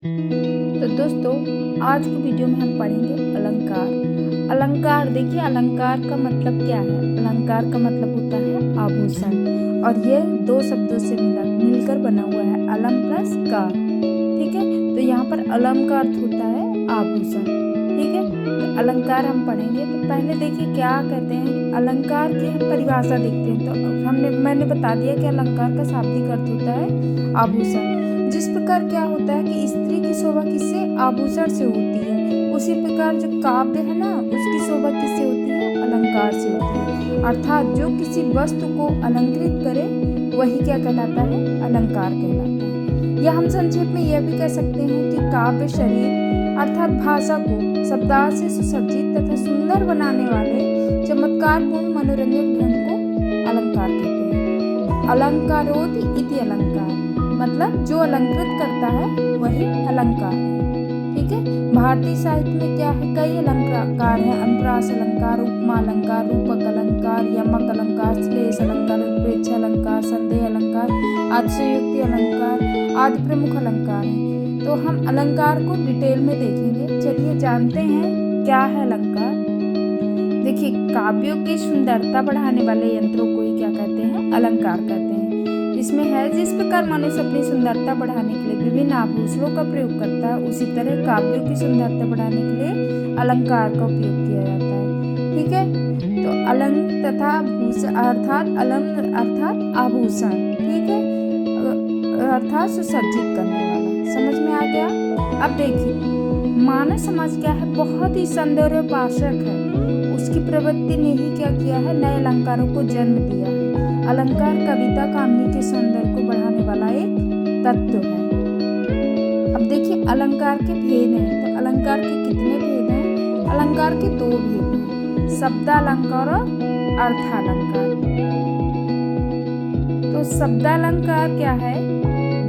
तो दोस्तों, आज की वीडियो में हम पढ़ेंगे अलंकार। अलंकार देखिए, अलंकार का मतलब क्या है। अलंकार का मतलब होता है आभूषण, और ये दो शब्दों से मिलकर बना हुआ है, अलम प्लस कार। ठीक है, तो यहाँ पर अलम का अर्थ होता है आभूषण। ठीक है, तो अलंकार हम पढ़ेंगे। तो पहले देखिए क्या कहते हैं, अलंकार की हम परिभाषा देखते हैं। तो मैंने बता दिया कि अलंकार का शाब्दिक अर्थ होता है आभूषण। जिस प्रकार क्या होता है कि स्त्री की शोभा किससे, आभूषण से होती है, उसी प्रकार जो काव्य है ना, उसकी शोभा किससे होती है, अलंकार से होती है। अर्थात जो किसी वस्तु को अलंकृत करे वही क्या कहलाता है, अलंकार कहलाता है। या हम संक्षेप में यह भी कह सकते हैं कि काव्य शरीर अर्थात भाषा को शब्दार्थ से सुसज्जित तथा सुंदर बनाने वाले चमत्कारपूर्ण मनोरंजक ढंग को अलंकार कहते हैं। अलंकारोति इति अलंकार, मतलब जो अलंकृत करता है वही अलंकार है। ठीक है, भारतीय साहित्य में क्या है, कई अलंकार हैं। अनुप्रास अलंकार, उपमा अलंकार, रूपक अलंकार, यमक अलंकार, श्लेष अलंकार, उत्प्रेक्षा अलंकार, संदेह अलंकार, अतिशयोक्ति अलंकार आदि प्रमुख अलंकार हैं। तो हम अलंकार को डिटेल में देखेंगे। चलिए जानते हैं क्या है अलंकार। देखिए, काव्यों की सुंदरता बढ़ाने वाले यंत्रों को ही क्या कहते हैं, अलंकार कहते हैं। इसमें है, जिस प्रकार मनुष्य अपनी सुंदरता बढ़ाने के लिए विभिन्न आभूषणों का प्रयोग करता है, उसी तरह काव्यों की सुंदरता बढ़ाने के लिए अलंकार का उपयोग किया जाता है। ठीक है, तो अलंक तथा भूषण अर्थात अलंक अर्थात आभूषण, ठीक है, अर्थात सुसज्जित करने वाला। समझ में आ गया। अब देखिए, मानव समाज क्या है, बहुत ही सौंदर्योपासक है। उसकी प्रवृत्ति ने ही क्या किया है, नए अलंकारों को जन्म दिया है। अलंकार कविता कामनी के सौंदर्य को बढ़ाने वाला एक तत्व है। अब देखिए, अलंकार के भेद हैं। तो अलंकार के कितने भेद हैं, अलंकार के दो भेद हैं, शब्दालंकार और अर्थालंकार। तो शब्दालंकार क्या है,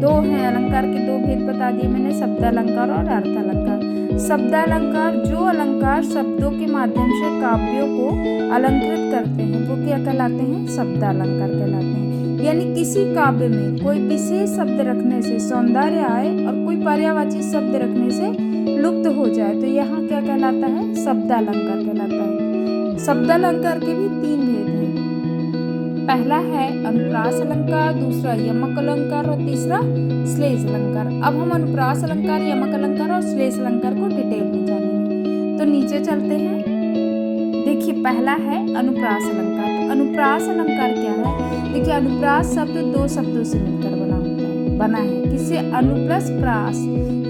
दो हैं, अलंकार के दो भेद बता दिए मैंने, शब्दालंकार और अर्थालंकार। शब्दालंकार, जो अलंकार शब्दों के माध्यम से काव्यों को अलंकृत करते हैं वो क्या कहलाते हैं, शब्दालंकार कहलाते हैं। यानी किसी काव्य में कोई विशेष शब्द रखने से सौंदर्य आए और कोई पर्यायवाची शब्द रखने से लुप्त हो जाए तो यहाँ क्या कहलाता है, शब्दालंकार कहलाता है। शब्दालंकार के भी तीन भेद हैं। पहला है अनुप्रास अलंकार, दूसरा यमक अलंकार और तीसरा श्लेष अलंकार। अब हम अनुप्रास अलंकार, यमक अलंकार और श्लेष अलंकार को डिटेल में जानेंगे। तो नीचे चलते हैं। देखिए, पहला है अनुप्रास अलंकार। तो अनुप्रास अलंकार क्या है, देखिए, अनुप्रास शब्द दो शब्दों से मिलकर बना है। किससे, अनु प्लस प्रास।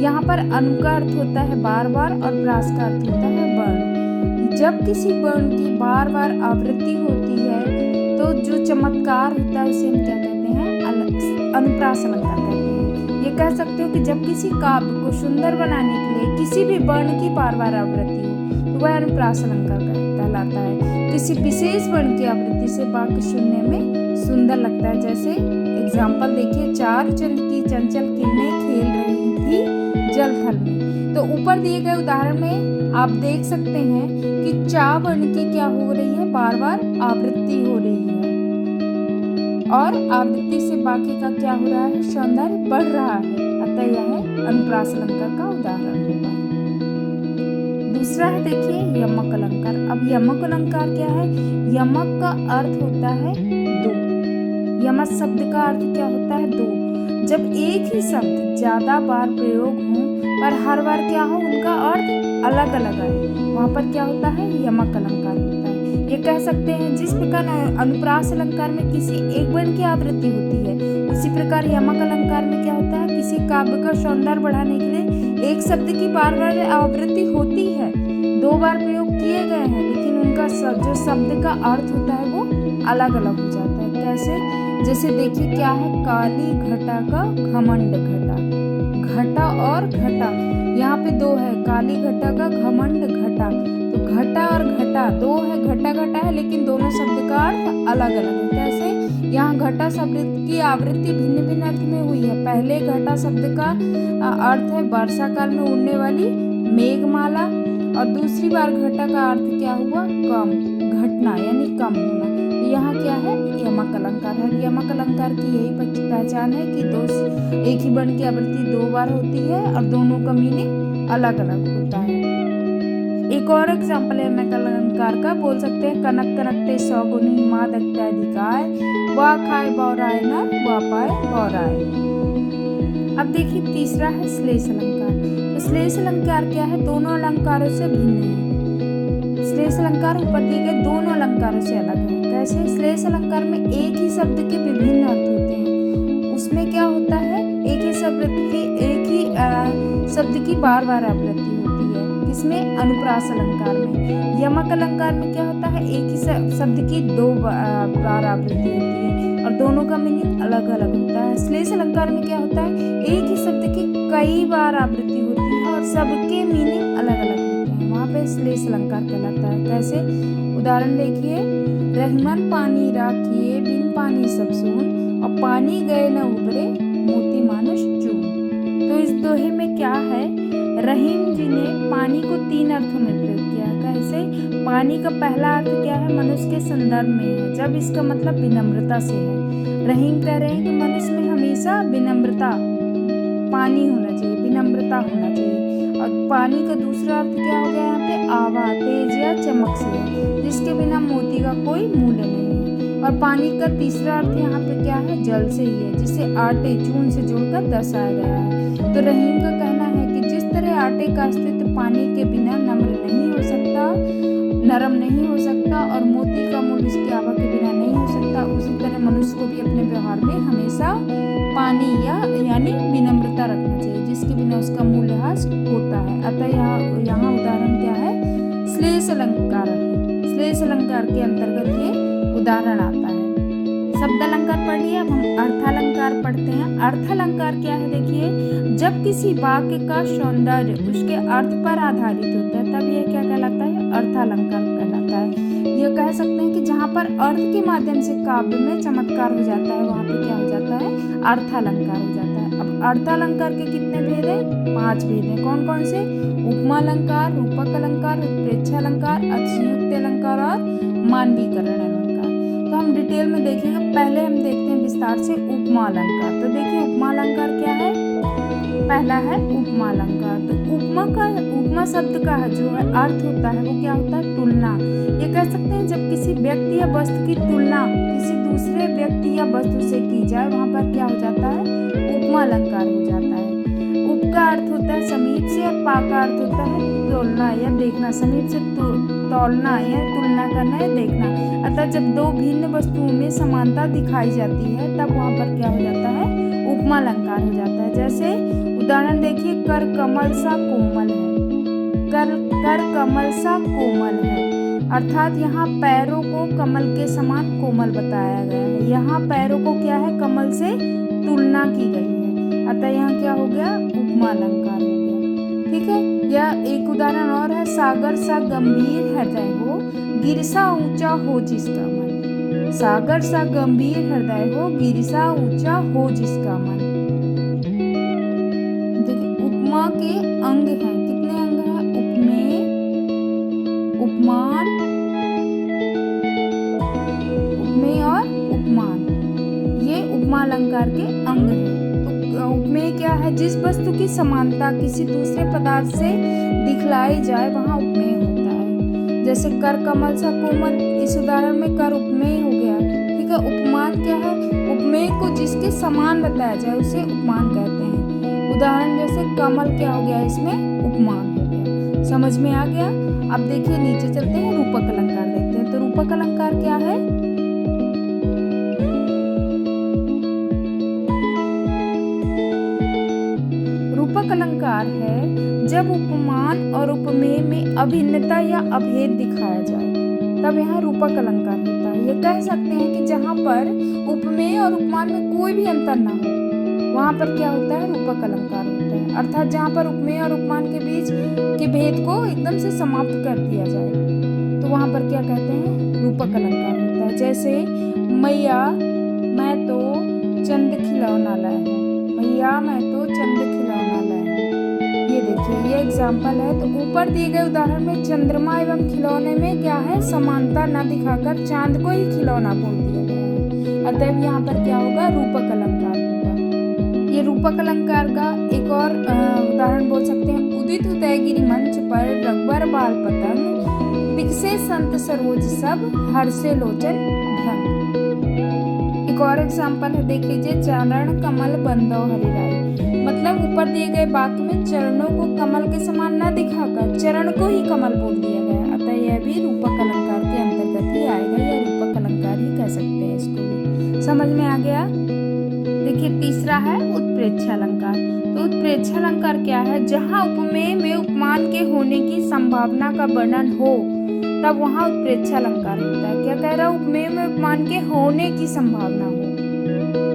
यहाँ पर अनु का अर्थ होता है बार बार और प्रास का अर्थ होता है वर्ण। जब किसी वर्ण की बार बार आवृत्ति होती है तो जो चमत्कार होता है उसे हम क्या कहते हैं, अनुप्रास अलंकार कहते हैं। ये कह सकते हो कि जब किसी काव्य को सुंदर बनाने के लिए किसी भी वर्ण की बार बार आवृत्ति हो तो वह अनुप्रास अलंकार कहलाता है। किसी विशेष वर्ण की आवृत्ति से वाक्य सुनने में सुंदर लगता है। जैसे एग्जाम्पल देखिए, चार चंद की चंचल किरणें खेल रही थी जल थल में। तो ऊपर दिए गए उदाहरण में आप देख सकते हैं कि चा वर्ण की क्या हो रही है, बार बार आवृत्ति हो रही है और आवृत्ति से वाक्य का क्या हो रहा है, सौंदर्य बढ़ रहा है। अतः यह अनुप्रास अलंकार का उदाहरण होगा। दूसरा है, देखिए, यमक अलंकार। अब यमक अलंकार क्या है, यमक का अर्थ होता है दो। यमक शब्द का अर्थ क्या होता है, दो। जब एक ही शब्द ज्यादा बार प्रयोग हो पर हर बार क्या हो, उनका अर्थ अलग अलग आए, वहाँ पर क्या होता है, यमक अलंकार होता है। ये कह सकते हैं, जिस प्रकार अनुप्रास अलंकार में किसी एक वर्ण की आवृत्ति होती है, उसी प्रकार यमक अलंकार में क्या होता है, किसी काव्य का सौंदर्य बढ़ाने के लिए एक शब्द की बार बार आवृत्ति होती है, दो बार प्रयोग किए गए हैं, लेकिन उनका जो शब्द का अर्थ होता है वो अलग अलग हो जाता है। कैसे, जैसे देखिए क्या है, काली घटा का घमंड घटा। घटा और घटा यहाँ पे दो है, काली घटा का घमंड घटा। तो घटा और घटा दो है, घटा घटा है, लेकिन दोनों शब्द का अर्थ अलग अलग है। कैसे, यहाँ घटा शब्द की आवृत्ति भिन्न भिन्न अर्थ में हुई है। पहले घटा शब्द का अर्थ है वर्षा काल में उड़ने वाली मेघमाला, और दूसरी बार घटा का अर्थ क्या हुआ, कम, घटना यानी कम होना। यहाँ क्या है, यमक अलंकार है। यमक अलंकार की यही पहचान है कि एक ही वर्ण की आवृत्ति 2 बार होती है और दोनों का मीनिंग अलग अलग होता है। एक और एग्जाम्पल है यमक अलंकार का, बोल सकते हैं कनक कनकते 100 गुनी माँ दखते अधिकार, वाह खाए बौराए न वाह पाए बौराए। अब देखिए तीसरा है श्लेष अलंकार। तो श्लेष अलंकार क्या है, दोनों अलंकारों से भिन्न है। श्लेष अलंकार ऊपर दिए गए दोनों अलंकारों से अलग है। कैसे, श्लेष अलंकार में एक ही शब्द के विभिन्न अर्थ होते हैं। उसमें क्या होता है, एक ही शब्द की बार बार आवृत्ति होती है। किसमें, अनुप्रास अलंकार में। यमक अलंकार में क्या होता है, एक ही शब्द की 2 बार आवृत्ति होती है और दोनों का मीनिंग अलग अलग होता है। श्लेष अलंकार में क्या होता है, एक ही शब्द की कई बार आवृत्ति होती है और सबके मीनिंग अलग अलग होते हैं। वहाँ पे श्लेष अलंकार कहलाता है। कैसे, उदाहरण देखिए, रहीमन पानी राखिए बिन पानी सब सून, और पानी गए न उबरे मोती मानुष चून। तो इस दोहे में क्या है, रहीम जी ने पानी को 3 अर्थों में प्रयोग किया। कैसे, पानी का पहला अर्थ क्या है, मनुष्य के संदर्भ में है, जब इसका मतलब विनम्रता से है। रहीम कह रहे हैं कि मनुष्य में हमेशा विनम्रता, पानी होना चाहिए, विनम्रता होना चाहिए। और पानी का दूसरा अर्थ क्या हो गया यहाँ पे, आवा, तेज या चमक से है, जिसके बिना मोती का कोई मूल्य नहीं है। और पानी का तीसरा अर्थ यहाँ पे क्या है, जल से ही है, जिसे आटे चून से जोड़कर दर्शाया गया है। तो रहीम का कहना है कि जिस तरह आटे का अस्तित्व पानी के बिना नम्र नहीं हो सकता, नरम नहीं हो सकता, और मोती का मूल्य उसकी आवा के बिना नहीं हो सकता, उसी तरह मनुष्य को भी अपने व्यवहार में हमेशा पानी यानी विनम्रता रखना चाहिए, जिसके बिना उसका मूल्यह्रास होता है। अतः यहाँ उदाहरण क्या है, श्लेष अलंकार है। श्लेष अलंकार के अंतर्गत ये उदाहरण आता है। शब्द अलंकार पढ़ लिया, अब हम अर्थालंकार पढ़ते हैं। अर्थालंकार क्या है, देखिए, जब किसी वाक्य का सौंदर्य उसके अर्थ पर आधारित होता है तब यह क्या कहलाता है, अर्थालंकार कहलाता है। यह कह सकते हैं कि जहाँ पर अर्थ के माध्यम से काव्य में चमत्कार हो जाता है, वहाँ पे क्या हो जाता है, अर्थालंकार हो जाता है। अब अर्थालंकार के कितने भेद हैं, 5 भेद हैं। कौन कौन से, उपमा अलंकार, रूपक अलंकार, उत्प्रेक्षा अलंकार, अतिशयोक्ति अलंकार और मानवीकरण अलंकार। तो हम डिटेल में देखेंगे। पहले हम देखते हैं विस्तार से उपमा अलंकार। तो देखिए उपमा अलंकार क्या है, पहला है उपमा अलंकार। तो उपमा शब्द का जो है अर्थ होता है वो क्या होता है, तुलना। ये कह सकते हैं जब किसी व्यक्ति या वस्तु की तुलना किसी दूसरे व्यक्ति या वस्तु से की जाए, वहाँ पर क्या हो जाता है, उपमा अलंकार हो जाता है। उप का अर्थ होता है समीप से और पा का अर्थ होता है तोलना या देखना। समीप से तोलना या तुलना करना या देखना। अतः जब 2 भिन्न वस्तुओं में समानता दिखाई जाती है तब वहाँ पर क्या हो जाता है, उपमा अलंकार हो जाता है। जैसे उदाहरण देखिए, कर कमल सा कोमल है, कर कमल सा कोमल है, अर्थात यहाँ पैरों को कमल के समान कोमल बताया गया है। यहाँ पैरों को क्या है, कमल से तुलना की गई है, अतः यहाँ क्या हो गया, उपमा अलंकार हो गया। ठीक है। या एक उदाहरण और है, सागर सा गंभीर हृदय हो, गिर सा ऊंचा हो जिसका मन। सागर सा गंभीर हृदय हो, गिर सा ऊंचा हो जिसका मन। देखिए उपमा के अंग हैं, कितने अंग हैं, उपमेय, उपमान, उपमेय और उपमान, ये उपमा अलंकार के अंग हैं। तो उपमेय क्या है, जिस वस्तु की समानता किसी दूसरे पदार्थ से दिखलाई जाए वहाँ उपमेय होता है। जैसे कर कमल सा कोमल, इस उदाहरण में कर उपमेय हो गया। ठीक है। उपमान क्या है, उपमेय को जिसके समान बताया जाए उसे उपमान कहते हैं। उदाहरण जैसे कमल क्या हो गया, इसमें उपमान हो गया। समझ में आ गया। अब देखिए नीचे चलते हैं, रूपक अलंकार देखते हैं। तो रूपक अलंकार क्या है, रूपक अलंकार है जब उपमान और उपमेय में अभिन्नता या अभेद दिखाया जाए तब यहाँ रूपक अलंकार होता है। ये कह सकते हैं कि जहाँ पर उपमेय और उपमान में कोई भी अंतर ना हो वहाँ पर क्या होता है, रूपक अलंकार होता है। अर्थात जहाँ पर उपमेय और उपमान के बीच के भेद को एकदम से समाप्त कर दिया जाए तो वहाँ पर क्या कहते हैं, रूपक अलंकार होता है। जैसे मैया मैं तो चंद खिलौना लाया हूँ, मैया मैं तो चंद खिलौना लाया हूँ। ये देखिए ये एग्जाम्पल है। तो ऊपर दिए गए उदाहरण में चंद्रमा एवं खिलौने में क्या है, समानता न दिखाकर चांद को ही खिलौना बोल दिया गया है। अतः यहाँ पर क्या होगा, रूपक अलंकार होगा। ये रूपक अलंकार का एक और उदाहरण बोल सकते हैं। उदित उदयगिरी मंच पर रघुवर बाल पतंग, बिकसे संत सरोज सब, हर्षे लोचन भ्रंग। एक और एग्जाम्पल है, देख लीजिए, चरण कमल बंदो हरिराय। मतलब ऊपर दिए गए वाक्य में चरणों को कमल के समान न दिखाकर चरण को ही कमल बोल दिया गया। अतः यह भी रूपक अलंकार के अंतर्गत ही आएगा, या रूपक अलंकार ही कह सकते हैं इसको भी। समझ में आ गया। देखिए तीसरा है उत्प्रेक्षा अलंकार। तो उत्प्रेक्षा अलंकार क्या है, जहाँ उपमेय में उपमान के होने की संभावना का वर्णन हो तब वहाँ उत्प्रेक्षा अलंकार होता है। क्या कह रहा है, उपमेय में उपमान के होने की संभावना हो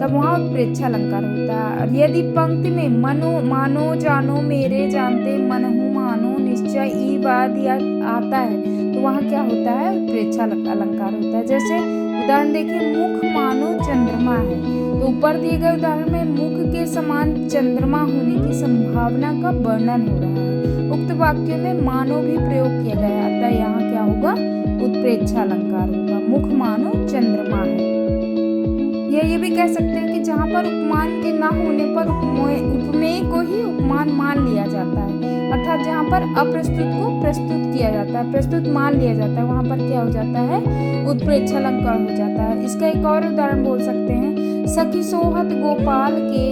तब वहाँ उत्प्रेक्षा अलंकार होता है। और यदि पंक्ति में मनो मानो जानो मेरे जानते मनहु मानो निश्चय ई बाद या आता है तो वहाँ क्या होता है, उत्प्रेक्षा अलंकार होता है। जैसे उदाहरण देखिए, मुख मानो चंद्रमा है। तो ऊपर दिए गए उदाहरण में मुख के समान चंद्रमा होने की संभावना का वर्णन हो रहा है। उक्त वाक्य में मानो भी प्रयोग किया गया है। अतः यहाँ क्या होगा, उत्प्रेक्षा अलंकार होगा। मुख मानो चंद्रमा है। ये भी कह सकते हैं कि जहाँ पर उपमान के ना होने पर उपमेय को ही उपमान मान लिया जाता है, अर्थात जहाँ पर अप्रस्तुत को प्रस्तुत किया जाता है, प्रस्तुत मान लिया जाता है, वहाँ पर क्या हो जाता है, उत्प्रेक्षा अलंकार हो जाता है। इसका एक और उदाहरण बोल सकते हैं, सखी सोहत गोपाल के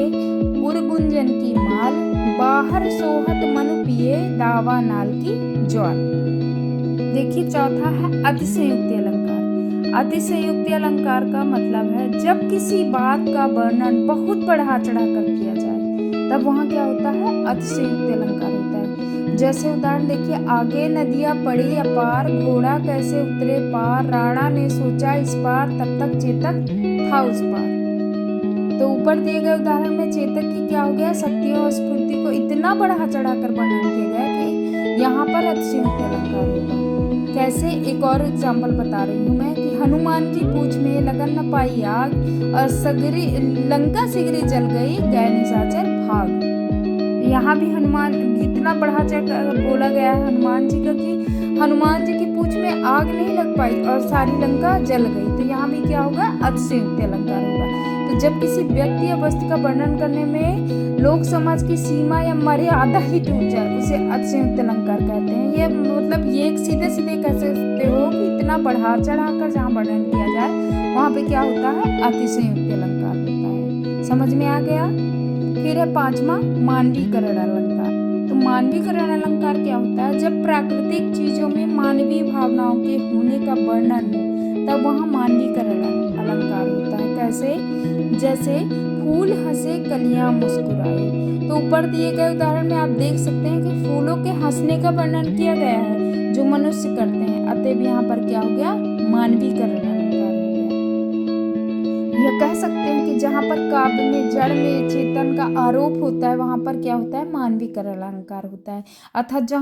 उर्गुंजन की माल, बाहर सोहत मनु पिए दावा नाल की ज्वाल। देखिए चौथा है अतिशयोक्ति अलंकार। अतिशयोक्ति अलंकार का मतलब है जब किसी बात का वर्णन बहुत बढ़ा चढ़ा कर किया जाए तब वहाँ क्या होता है, अतिशयोक्ति अलंकार होता है। जैसे उदाहरण देखिए, आगे नदियाँ पड़ी अपार, घोड़ा कैसे उतरे पार, राणा ने सोचा इस पार, तब तक चेतक था उस पार। तो ऊपर दिए गए उदाहरण में चेतक की क्या हो गया, शक्तियों और स्फूर्ति को इतना बढ़ा चढ़ा कर वर्णन किया गया कि यहाँ पर अतिशयोक्ति अलंकार होगा। कैसे, एक और एग्जाम्पल बता रही हूँ मैं कि हनुमान की पूंछ में लगन न पाई आग, और सगरी लंका सिगरी जल गई, गए निशाचर भाग। यहाँ भी हनुमान इतना बढ़ा चढ़ा बोला गया है हनुमान जी का कि हनुमान जी की पूंछ में आग नहीं लग पाई और सारी लंका जल गई। तो यहाँ भी क्या होगा, अतिशयोक्ति अलंकार होगा। तो जब किसी व्यक्ति या वस्तु का वर्णन करने में लोक समाज की सीमा या मर्यादा ही टूट जाए उसे अतिशयोक्ति अलंकार कहते हैं। ये मतलब ये सीधे सीधे कह सकते हो कि इतना बढ़ा चढ़ा कर जहाँ वर्णन किया जाए वहाँ पे क्या होता है, अतिशयोक्ति अलंकार होता है। समझ में आ गया। फिर है पांचवा, मानवीकरण अलंकार। तो मानवीकरण अलंकार क्या होता है, जब प्राकृतिक चीजों में मानवीय भावनाओं के होने का वर्णन हो तब वहाँ मानवीकरण अलंकार होता है। कैसे, जैसे फूल हंसे कलियां मुस्कुराई। तो ऊपर दिए गए उदाहरण में आप देख सकते हैं कि फूलों के हंसने का वर्णन किया गया है जो मनुष्य करते हैं। अतः यहाँ पर क्या हो गया, मानवीकरण अलंकार हो गया। यह कह सकते हैं कि जहाँ पर काव्य में जड़ में चेतन का आरोप होता है वहाँ पर क्या होता है, मानवीकरण अलंकार होता है। अर्थात जहाँ